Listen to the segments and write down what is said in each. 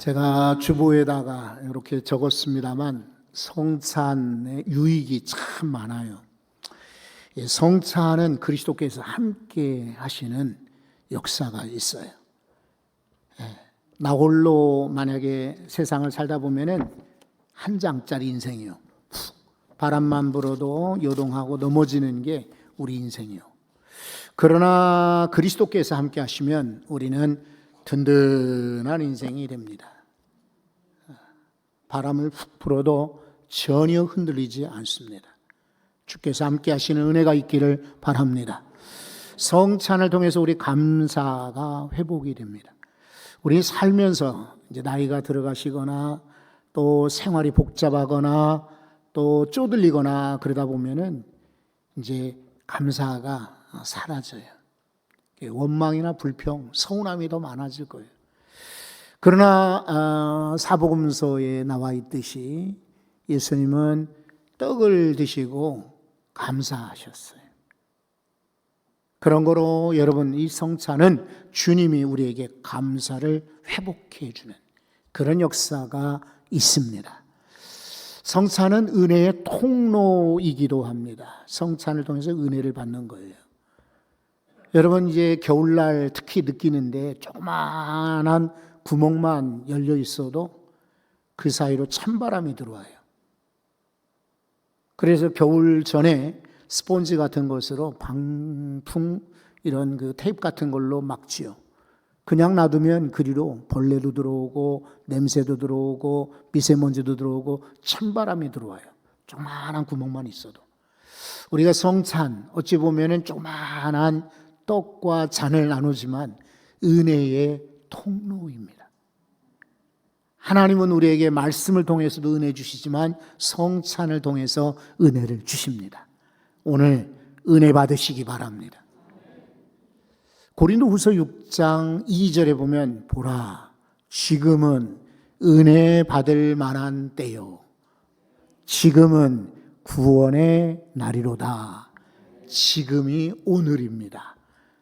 제가 주보에다가 이렇게 적었습니다만 성찬의 유익이 참 많아요. 성찬은 그리스도께서 함께 하시는 역사가 있어요. 나 홀로 만약에 세상을 살다 보면은 한 장짜리 인생이요. 바람만 불어도 요동하고 넘어지는 게 우리 인생이요. 그러나 그리스도께서 함께 하시면 우리는 든든한 인생이 됩니다. 바람을 훅 불어도 전혀 흔들리지 않습니다. 주께서 함께 하시는 은혜가 있기를 바랍니다. 성찬을 통해서 우리 감사가 회복이 됩니다. 우리 살면서 이제 나이가 들어가시거나 또 생활이 복잡하거나 또 쪼들리거나 그러다 보면은 이제 감사가 사라져요. 원망이나 불평, 서운함이 더 많아질 거예요. 그러나 사복음서에 나와 있듯이 예수님은 떡을 드시고 감사하셨어요. 그런 거로 여러분, 이 성찬은 주님이 우리에게 감사를 회복해 주는 그런 역사가 있습니다. 성찬은 은혜의 통로이기도 합니다. 성찬을 통해서 은혜를 받는 거예요. 여러분, 이제 겨울날 특히 느끼는데 조그마한 구멍만 열려 있어도 그 사이로 찬바람이 들어와요. 그래서 겨울 전에 스폰지 같은 것으로 방풍 이런 그 테이프 같은 걸로 막지요. 그냥 놔두면 그리로 벌레도 들어오고 냄새도 들어오고 미세먼지도 들어오고 찬바람이 들어와요. 조그마한 구멍만 있어도. 우리가 성찬 어찌 보면은 조그마한 떡과 잔을 나누지만 은혜의 통로입니다. 하나님은 우리에게 말씀을 통해서도 은혜 주시지만 성찬을 통해서 은혜를 주십니다. 오늘 은혜 받으시기 바랍니다. 고린도후서 6장 2절에 보면 보라, 지금은 은혜 받을 만한 때요, 지금은 구원의 날이로다. 지금이 오늘입니다.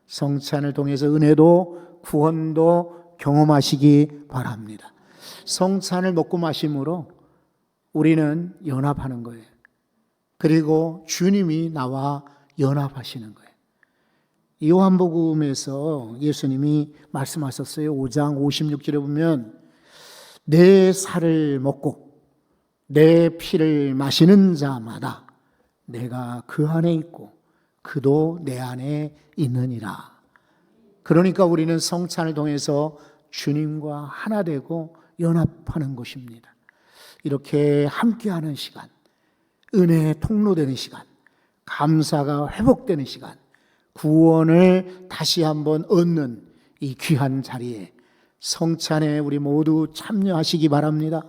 성찬을 통해서 은혜도 구원도 경험하시기 바랍니다. 성찬을 먹고 마심으로 우리는 연합하는 거예요. 그리고 주님이 나와 연합하시는 거예요. 요한복음에서 예수님이 말씀하셨어요. 5장 56절에 보면 내 살을 먹고 내 피를 마시는 자마다 내가 그 안에 있고 그도 내 안에 있느니라. 그러니까 우리는 성찬을 통해서 주님과 하나 되고 연합하는 것입니다. 이렇게 함께하는 시간, 은혜의 통로되는 시간, 감사가 회복되는 시간, 구원을 다시 한번 얻는 이 귀한 자리에 성찬에 우리 모두 참여하시기 바랍니다.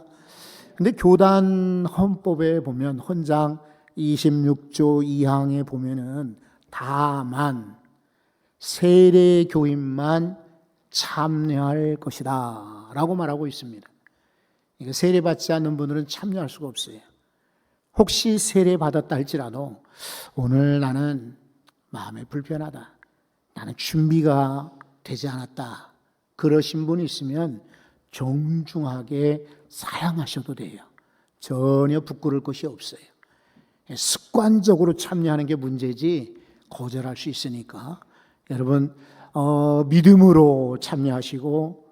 근데 교단 헌법에 보면 헌장 26조 2항에 보면은 다만 세례 교인만 참여할 것이다 라고 말하고 있습니다. 세례 받지 않는 분들은 참여할 수가 없어요. 혹시 세례 받았다 할지라도 오늘 나는 마음이 불편하다, 나는 준비가 되지 않았다, 그러신 분이 있으면 정중하게 사양하셔도 돼요. 전혀 부끄러울 것이 없어요. 습관적으로 참여하는 게 문제지 거절할 수 있으니까 여러분 믿음으로 참여하시고,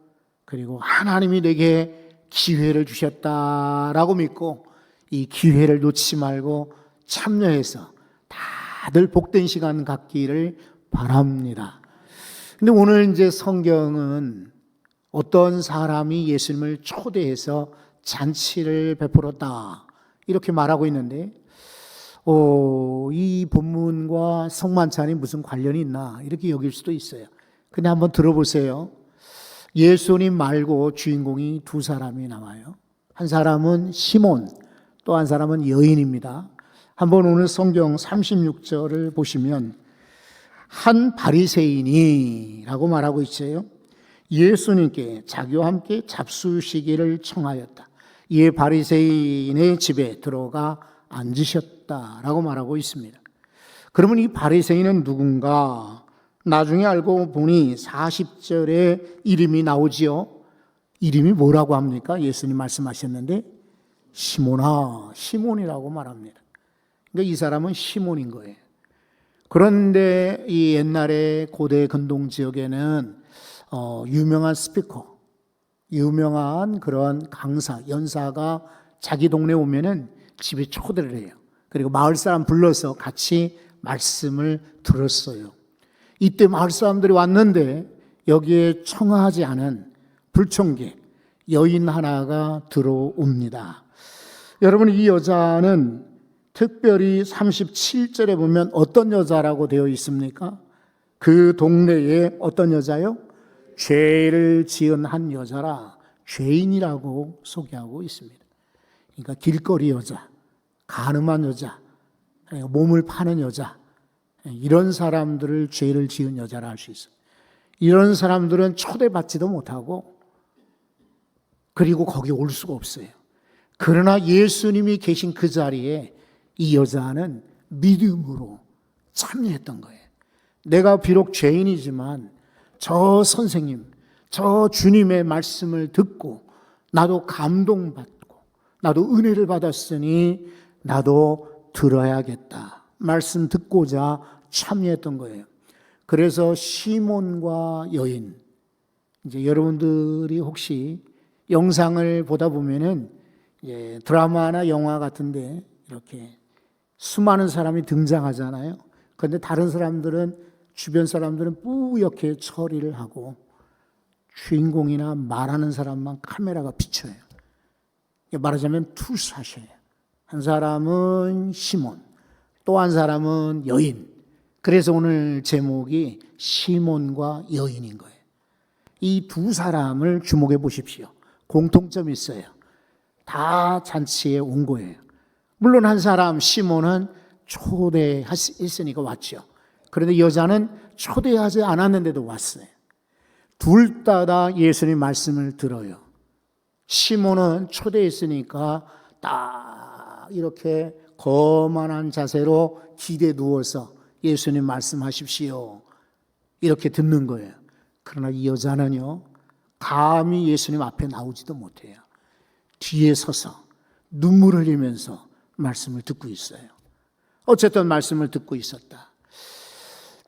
그리고 하나님이 내게 기회를 주셨다라고 믿고 이 기회를 놓치지 말고 참여해서 다들 복된 시간 갖기를 바랍니다. 근데 오늘 이제 성경은 어떤 사람이 예수님을 초대해서 잔치를 베풀었다 이렇게 말하고 있는데 이 본문과 성만찬이 무슨 관련이 있나 이렇게 여길 수도 있어요. 근데 한번 들어보세요. 예수님 말고 주인공이 두 사람이 나와요. 한 사람은 시몬, 또 한 사람은 여인입니다. 한번 오늘 성경 36절을 보시면 한 바리새인이라고 말하고 있어요. 예수님께 자기와 함께 잡수시기를 청하였다. 이에 바리새인의 집에 들어가 앉으셨다라고 말하고 있습니다. 그러면 이 바리새인은 누군가? 나중에 알고 보니 40절에 이름이 나오지요. 이름이 뭐라고 합니까? 예수님 말씀하셨는데 시몬아, 시몬이라고 말합니다. 그러니까 이 사람은 시몬인 거예요. 그런데 이 옛날에 고대 근동 지역에는 유명한 스피커, 유명한 그런 강사, 연사가 자기 동네에 오면은 집에 초대를 해요. 그리고 마을 사람 불러서 같이 말씀을 들었어요. 이때 마을 사람들이 왔는데 여기에 청하지 않은 불청객, 여인 하나가 들어옵니다. 여러분, 이 여자는 특별히 37절에 보면 어떤 여자라고 되어 있습니까? 그 동네에 어떤 여자요? 죄를 지은 한 여자라 죄인이라고 소개하고 있습니다. 그러니까 길거리 여자, 가늠한 여자, 몸을 파는 여자, 이런 사람들을 죄를 지은 여자라 할 수 있어요. 이런 사람들은 초대받지도 못하고 그리고 거기 올 수가 없어요. 그러나 예수님이 계신 그 자리에 이 여자는 믿음으로 참여했던 거예요. 내가 비록 죄인이지만 저 선생님, 저 주님의 말씀을 듣고 나도 감동받고 나도 은혜를 받았으니 나도 들어야겠다. 말씀 듣고자 참여했던 거예요. 그래서 시몬과 여인, 이제 여러분들이 혹시 영상을 보다 보면은 드라마나 영화 같은데 이렇게 수많은 사람이 등장하잖아요. 그런데 다른 사람들은, 주변 사람들은 뿌옇게 처리를 하고 주인공이나 말하는 사람만 카메라가 비춰요. 말하자면 투샷이에요. 한 사람은 시몬, 또 한 사람은 여인. 그래서 오늘 제목이 시몬과 여인인 거예요. 이 두 사람을 주목해 보십시오. 공통점이 있어요. 다 잔치에 온 거예요. 물론 한 사람 시몬은 초대했으니까 왔죠. 그런데 여자는 초대하지 않았는데도 왔어요. 둘 다 예수님 말씀을 들어요. 시몬은 초대했으니까 딱 이렇게 거만한 자세로 기대 누워서 예수님 말씀하십시오, 이렇게 듣는 거예요. 그러나 이 여자는요, 감히 예수님 앞에 나오지도 못해요. 뒤에 서서 눈물 흘리면서 말씀을 듣고 있어요. 어쨌든 말씀을 듣고 있었다.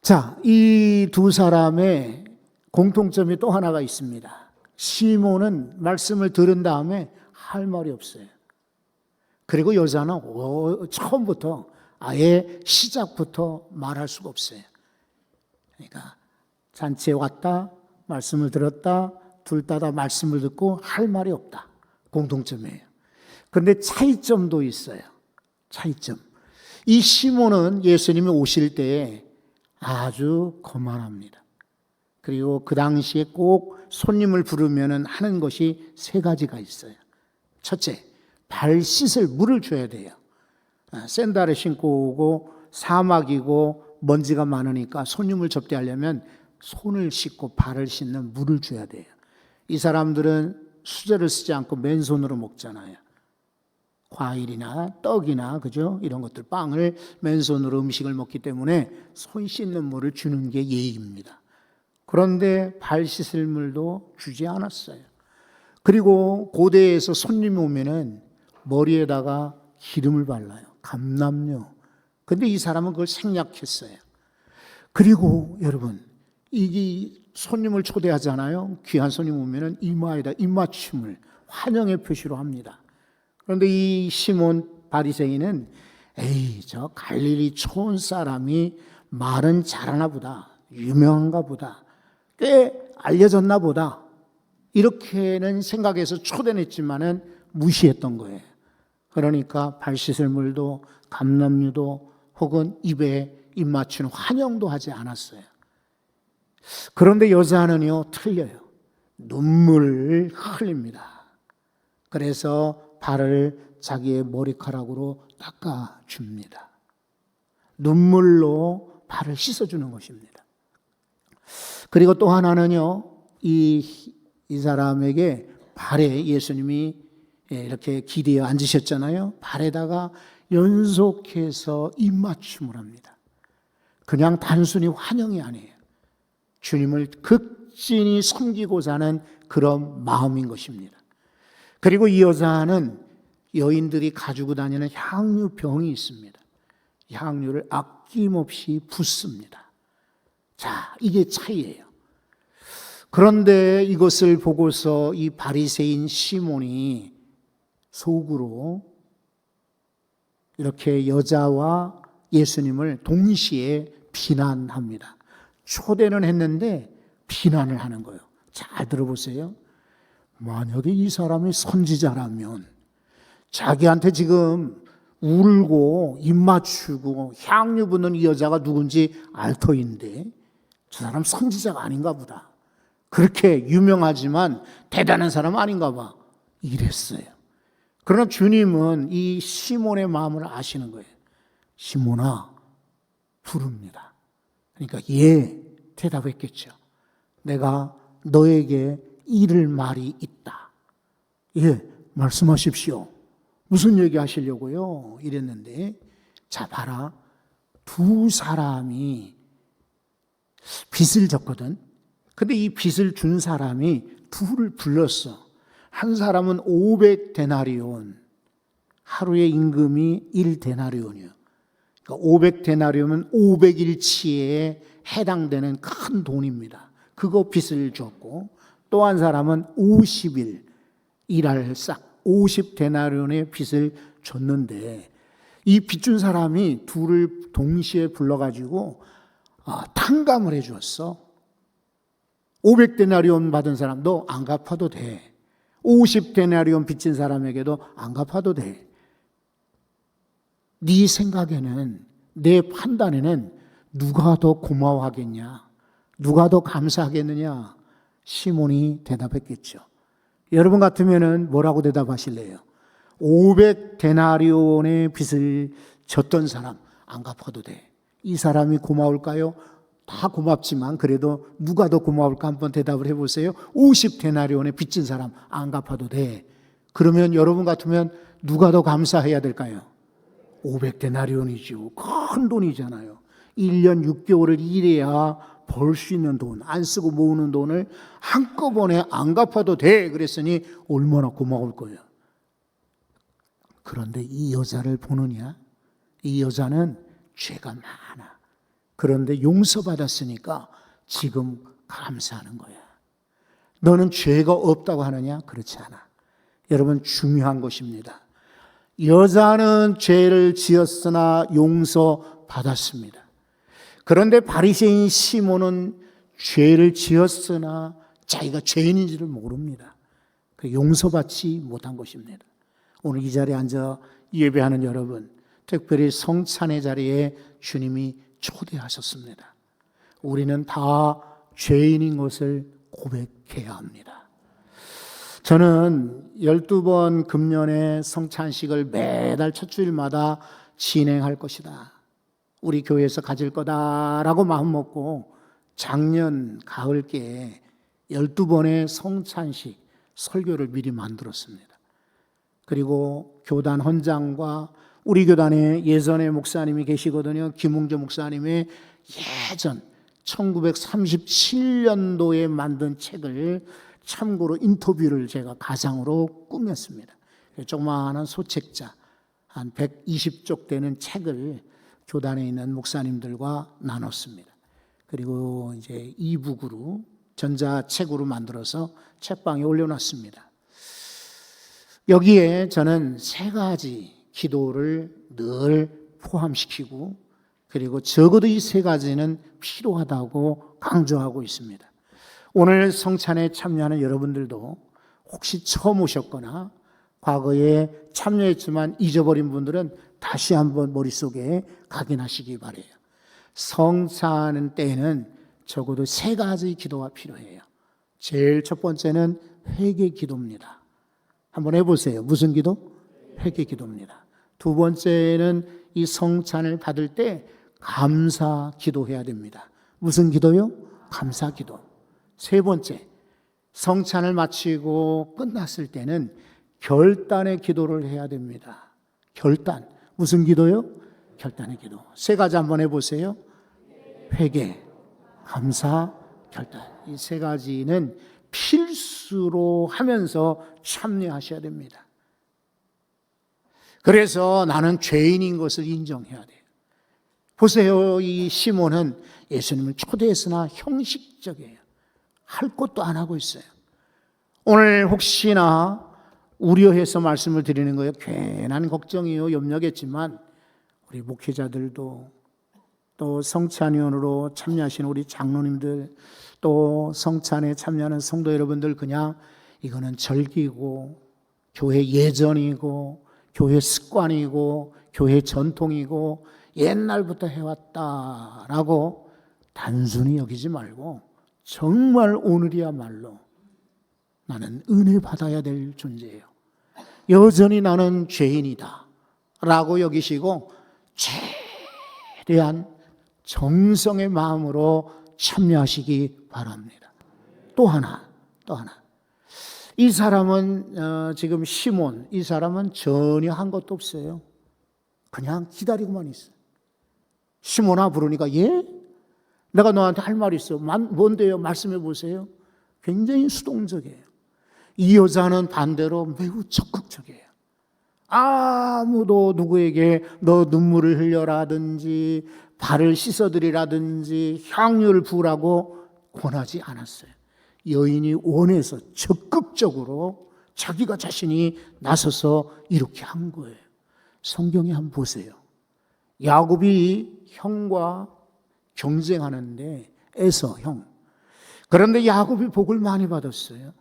자, 이 두 사람의 공통점이 또 하나가 있습니다. 시몬은 말씀을 들은 다음에 할 말이 없어요. 그리고 여자는 처음부터 아예 시작부터 말할 수가 없어요. 그러니까 잔치에 왔다, 말씀을 들었다, 둘 다 말씀을 듣고 할 말이 없다. 공통점이에요. 그런데 차이점도 있어요. 차이점. 이 시몬은 예수님이 오실 때에 아주 거만합니다. 그리고 그 당시에 꼭 손님을 부르면 하는 것이 세 가지가 있어요. 첫째, 발 씻을 물을 줘야 돼요. 샌들을 신고 오고 사막이고 먼지가 많으니까 손님을 접대하려면 손을 씻고 발을 씻는 물을 줘야 돼요. 이 사람들은 수저를 쓰지 않고 맨손으로 먹잖아요. 과일이나 떡이나 그죠? 이런 것들, 빵을 맨손으로 음식을 먹기 때문에 손 씻는 물을 주는 게 예의입니다. 그런데 발 씻을 물도 주지 않았어요. 그리고 고대에서 손님이 오면은 머리에다가 기름을 발라요. 감람료. 근데 이 사람은 그걸 생략했어요. 그리고 여러분, 이게 손님을 초대하잖아요. 귀한 손님 오면은 이마에다 입맞춤을 환영의 표시로 합니다. 그런데 이 시몬 바리새인은 에이, 저 갈릴리 촌 사람이 말은 잘하나 보다, 유명한가 보다, 꽤 알려졌나 보다, 이렇게는 생각해서 초대했지만은 무시했던 거예요. 그러니까 발 씻을 물도 감람류도 혹은 입에 입맞추는 환영도 하지 않았어요. 그런데 여자는요, 틀려요. 눈물을 흘립니다. 그래서 발을 자기의 머리카락으로 닦아줍니다. 눈물로 발을 씻어주는 것입니다. 그리고 또 하나는요, 이 사람에게 발에 예수님이 이렇게 기대어 앉으셨잖아요. 발에다가 연속해서 입맞춤을 합니다. 그냥 단순히 환영이 아니에요. 주님을 극진히 섬기고자 하는 그런 마음인 것입니다. 그리고 이 여자는 여인들이 가지고 다니는 향유병이 있습니다. 향유를 아낌없이 붓습니다. 자, 이게 차이예요. 그런데 이것을 보고서 이 바리새인 시몬이 속으로 이렇게 여자와 예수님을 동시에 비난합니다. 초대는 했는데 비난을 하는 거예요. 잘 들어보세요. 만약에 이 사람이 선지자라면 자기한테 지금 울고 입 맞추고 향유 붓는 이 여자가 누군지 알 터인데 저 사람 선지자가 아닌가 보다. 그렇게 유명하지만 대단한 사람 아닌가 봐. 이랬어요. 그러나 주님은 이 시몬의 마음을 아시는 거예요. 시몬아, 부릅니다. 그러니까 예, 대답했겠죠. 내가 너에게 이를 말이 있다. 예, 말씀하십시오. 무슨 얘기 하시려고요? 이랬는데, 자, 봐라. 두 사람이 빚을 졌거든. 근데 이 빚을 준 사람이 둘을 불렀어. 한 사람은 500데나리온, 하루의 임금이 1데나리온이에요. 그러니까 500데나리온은 500일치에 해당되는 큰 돈입니다. 그거 빚을 줬고, 또 한 사람은 50일 일할 싹 50데나리온의 빚을 줬는데, 이 빚 준 사람이 둘을 동시에 불러가지고 탕감을 해 주었어. 500데나리온 받은 사람 너 안 갚아도 돼. 50데나리온 빚진 사람에게도 안 갚아도 돼. 네 생각에는, 내 판단에는 누가 더 고마워하겠냐? 누가 더 감사하겠느냐? 시몬이 대답했겠죠. 여러분 같으면은 뭐라고 대답하실래요? 500데나리온의 빚을 졌던 사람 안 갚아도 돼. 이 사람이 고마울까요? 다 고맙지만 그래도 누가 더 고마울까 한번 대답을 해보세요. 50데나리온의 빚진 사람 안 갚아도 돼. 그러면 여러분 같으면 누가 더 감사해야 될까요? 500데나리온이죠. 큰 돈이잖아요. 1년 6개월을 일해야 벌 수 있는 돈, 안 쓰고 모으는 돈을 한꺼번에 안 갚아도 돼. 그랬으니 얼마나 고마울 거예요. 그런데 이 여자를 보느냐? 이 여자는 죄가 많아. 그런데 용서받았으니까 지금 감사하는 거야. 너는 죄가 없다고 하느냐? 그렇지 않아. 여러분, 중요한 것입니다. 여자는 죄를 지었으나 용서받았습니다. 그런데 바리새인 시몬은 죄를 지었으나 자기가 죄인인지를 모릅니다. 그 용서받지 못한 것입니다. 오늘 이 자리에 앉아 예배하는 여러분, 특별히 성찬의 자리에 주님이 초대하셨습니다. 우리는 다 죄인인 것을 고백해야 합니다. 저는 12번 금년에 성찬식을 매달 첫 주일마다 진행할 것이다. 우리 교회에서 가질 거다라고 마음먹고 작년 가을께 12번의 성찬식 설교를 미리 만들었습니다. 그리고 교단 헌장과 우리 교단에 예전에 목사님이 계시거든요. 김웅조 목사님의 예전 1937년도에 만든 책을 참고로 인터뷰를 제가 가상으로 꾸몄습니다. 조그마한 소책자 한 120쪽 되는 책을 교단에 있는 목사님들과 나눴습니다. 그리고 이제 이북으로 전자책으로 만들어서 책방에 올려놨습니다. 여기에 저는 세 가지 기도를 늘 포함시키고 그리고 적어도 이 세 가지는 필요하다고 강조하고 있습니다. 오늘 성찬에 참여하는 여러분들도 혹시 처음 오셨거나 과거에 참여했지만 잊어버린 분들은 다시 한번 머릿속에 각인하시기 바라요. 성찬 때에는 적어도 세 가지 기도가 필요해요. 제일 첫 번째는 회개 기도입니다. 한번 해보세요. 무슨 기도? 회개 기도입니다. 두 번째는 이 성찬을 받을 때 감사 기도해야 됩니다. 무슨 기도요? 감사 기도. 세 번째, 성찬을 마치고 끝났을 때는 결단의 기도를 해야 됩니다. 결단. 무슨 기도요? 결단의 기도. 세 가지 한번 해보세요. 회개, 감사, 결단. 이 세 가지는 필수로 하면서 참여하셔야 됩니다. 그래서 나는 죄인인 것을 인정해야 돼요. 보세요. 이 시몬은 예수님을 초대했으나 형식적이에요. 할 것도 안 하고 있어요. 오늘 혹시나 우려해서 말씀을 드리는 거예요. 괜한 걱정이요, 염려겠지만 우리 목회자들도 또 성찬위원으로 참여하시는 우리 장로님들, 또 성찬에 참여하는 성도 여러분들, 그냥 이거는 절기고 교회 예전이고 교회 습관이고 교회 전통이고 옛날부터 해왔다라고 단순히 여기지 말고 정말 오늘이야말로 나는 은혜 받아야 될 존재예요. 여전히 나는 죄인이다 라고 여기시고 최대한 정성의 마음으로 참여하시기 바랍니다. 또 하나. 이 사람은 지금 시몬, 이 사람은 전혀 한 것도 없어요. 그냥 기다리고만 있어요. 시몬아 부르니까 예? 내가 너한테 할 말 있어. 뭔데요? 말씀해 보세요. 굉장히 수동적이에요. 이 여자는 반대로 매우 적극적이에요. 아무도 누구에게 너 눈물을 흘려라든지 발을 씻어드리라든지 향유를 부으라고 권하지 않았어요. 여인이 원해서 적극적으로 자기가 자신이 나서서 이렇게 한 거예요. 성경에 한번 보세요. 야곱이 형과 경쟁하는데 에서 형. 그런데 야곱이 복을 많이 받았어요.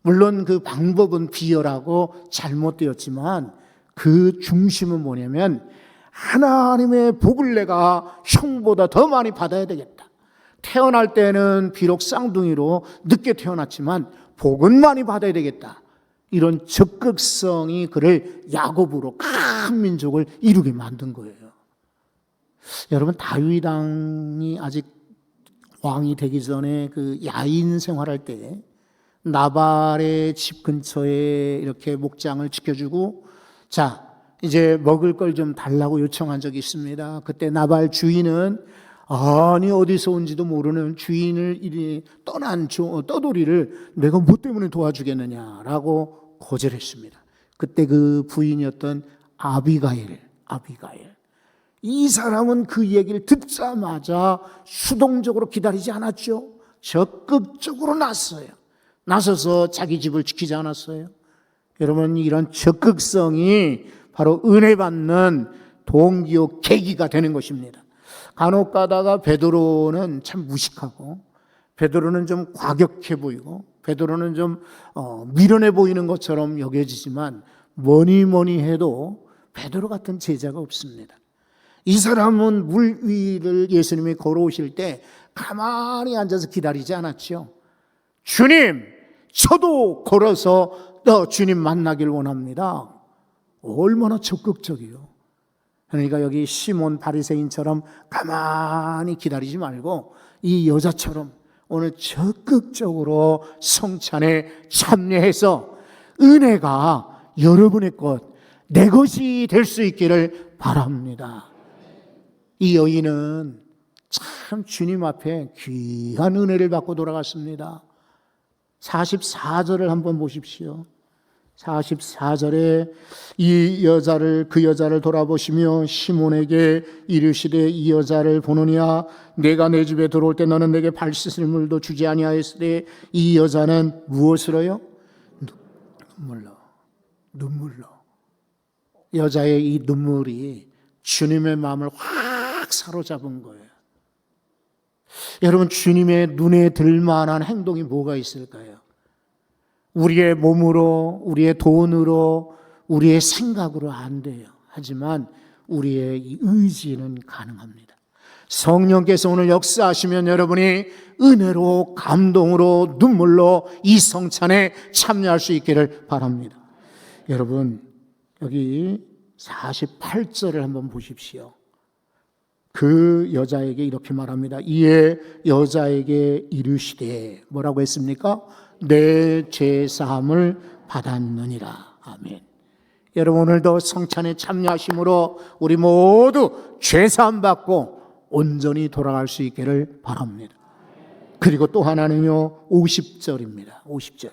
물론 그 방법은 비열하고 잘못되었지만 그 중심은 뭐냐면 하나님의 복을 내가 형보다 더 많이 받아야 되겠다. 태어날 때는 비록 쌍둥이로 늦게 태어났지만 복은 많이 받아야 되겠다. 이런 적극성이 그를 야곱으로 큰 민족을 이루게 만든 거예요. 여러분, 다윗 왕이 아직 왕이 되기 전에 그 야인 생활할 때 나발의 집 근처에 이렇게 목장을 지켜주고, 자, 이제 먹을 걸 좀 달라고 요청한 적이 있습니다. 그때 나발 주인은 아니 어디서 온지도 모르는 주인을 이리 떠난 떠돌이를 내가 뭐 때문에 도와주겠느냐라고 거절했습니다. 그때 그 부인이었던 아비가일. 이 사람은 그 얘기를 듣자마자 수동적으로 기다리지 않았죠. 적극적으로 나서서 자기 집을 지키지 않았어요. 여러분, 이런 적극성이 바로 은혜 받는 동기요 계기가 되는 것입니다. 간혹 가다가 베드로는 참 무식하고 베드로는 좀 과격해 보이고 베드로는 좀 미련해 보이는 것처럼 여겨지지만 뭐니 해도 베드로 같은 제자가 없습니다. 이 사람은 물 위를 예수님이 걸어오실 때 가만히 앉아서 기다리지 않았죠. 주님, 저도 걸어서 주님 만나길 원합니다. 얼마나 적극적이에요. 그러니까 여기 시몬 바리새인처럼 가만히 기다리지 말고 이 여자처럼 오늘 적극적으로 성찬에 참여해서 은혜가 여러분의 것, 내 것이 될 수 있기를 바랍니다. 이 여인은 참 주님 앞에 귀한 은혜를 받고 돌아갔습니다. 44절을 한번 보십시오. 44절에 그 여자를 돌아보시며 시몬에게 이르시되 이 여자를 보느냐 내가 내 집에 들어올 때 너는 내게 발 씻을 물도 주지 아니하였으되 이 여자는 무엇으로요? 눈물로. 여자의 이 눈물이 주님의 마음을 확 사로잡은 거예요. 여러분, 주님의 눈에 들만한 행동이 뭐가 있을까요? 우리의 몸으로, 우리의 돈으로, 우리의 생각으로 안 돼요. 하지만 우리의 이 의지는 가능합니다. 성령께서 오늘 역사하시면 여러분이 은혜로, 감동으로, 눈물로 이 성찬에 참여할 수 있기를 바랍니다. 여러분, 여기 48절을 한번 보십시오. 그 여자에게 이렇게 말합니다. 이에 여자에게 이르시되 뭐라고 했습니까? 내 죄사함을 받았느니라. 아멘. 여러분, 오늘도 성찬에 참여하심으로 우리 모두 죄사함 받고 온전히 돌아갈 수 있기를 바랍니다. 그리고 또 하나는요, 50절입니다. 50절.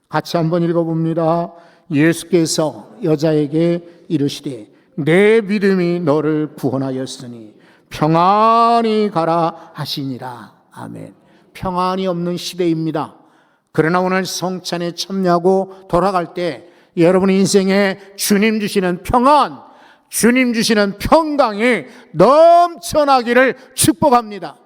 같이 한번 읽어봅니다. 예수께서 여자에게 이르시되 내 믿음이 너를 구원하였으니 평안히 가라 하시니라. 아멘. 평안이 없는 시대입니다. 그러나 오늘 성찬에 참여하고 돌아갈 때 여러분 인생에 주님 주시는 평안, 주님 주시는 평강이 넘쳐나기를 축복합니다.